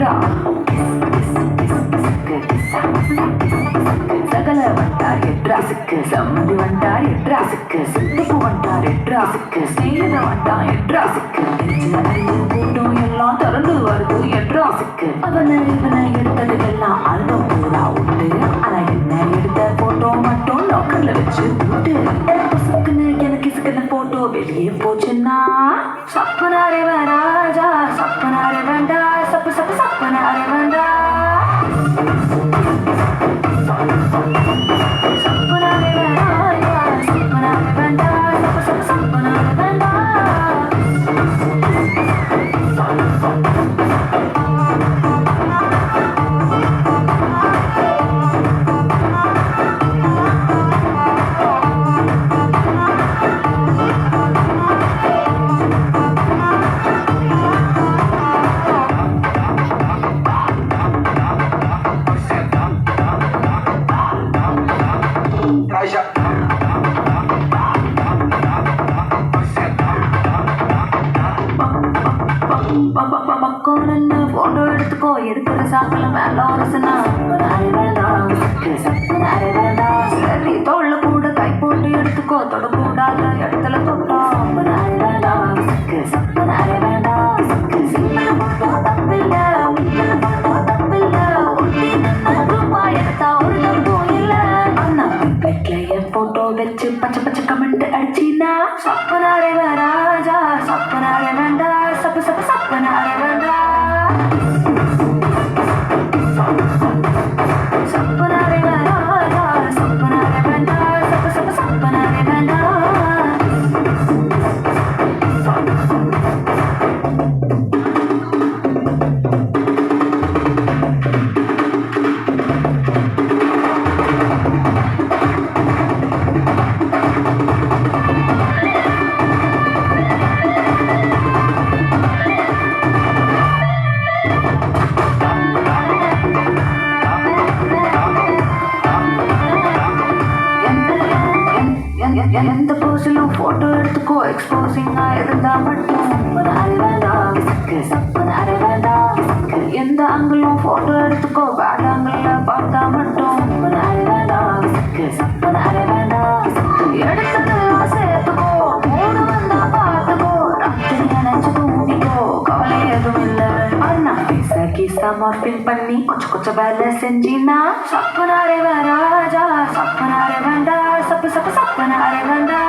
எட்ரா சகல வந்தார் எட்ராசுக்கு சம்மதி வந்தார் எட்ராசுக்கு சித்தப்பு வந்தார் எட்ராசுக்கு ஸ்நேகித வந்தான் எட்ராசுக்கு கூட்டம் எல்லாம் திறந்து வருது எட்ராசுக்கு அவனை இவனை எடுத்ததுக்கெல்லாம் ஆல்பம் பூரா உண்டு ஆனா என்ன எடுத்த போட்டோ மட்டும் லாக்கர்ல வச்சு போட்டு பசுக்குன்னு எனக்கு இசுக்குன்னு போட்டோ வெளியே போச்சுன்னா சப்பனாரே வேண்டாஜா சப்பனாரே வேண்டா சப்பு சப்பு சப்பனாரே வேண்டா போட்டோ எடுத்துக்கோ எடுக்கிற சாக்கல மேல அரசனா சரி தோல்ல கூட கை போட்டு எடுத்துக்கோ தொடக்கூடாத இடத்துல தொட்டோம் போட்டோ வச்சு பச்சை பச்சை கமெண்ட் அடிச்சினா சப்பனாரே வேண்டாஜா சப்பனாரே வேண்டா சப்பு சப்பு சப்பனாரே வேண்டா சப்பனாரே வேண்டாஜா சப்பனாரே வேண்டா சப்பு சப்பு சப்பனாரே வேண்டா எந்த போஸிலும் போட்டோ எடுத்துக்கோ எக்ஸ்போசிங்கா இருந்தா மட்டும் எந்த ஆங்கிளும் போட்டோ எடுத்துக்கோ பேட் ஆங்கிள் பார்த்தா மட்டும் எடுத்ததெல்லாம் சேர்த்துக்கோ மூடு வந்தா பார்த்துக்கோ ராத்திரி நினைச்சு தூங்கிக்கோ கவலை எதுவும் இல்லை அண்ணா பீசா கீசா மார்பிங் பண்ணி கொஞ்சம் கொஞ்சம் வேலை செஞ்சினா சப்பனாரே வேண்டாஜா சப்பனாரே வேண்டா சப்பு சப்பு சப்பனாரே வேண்டா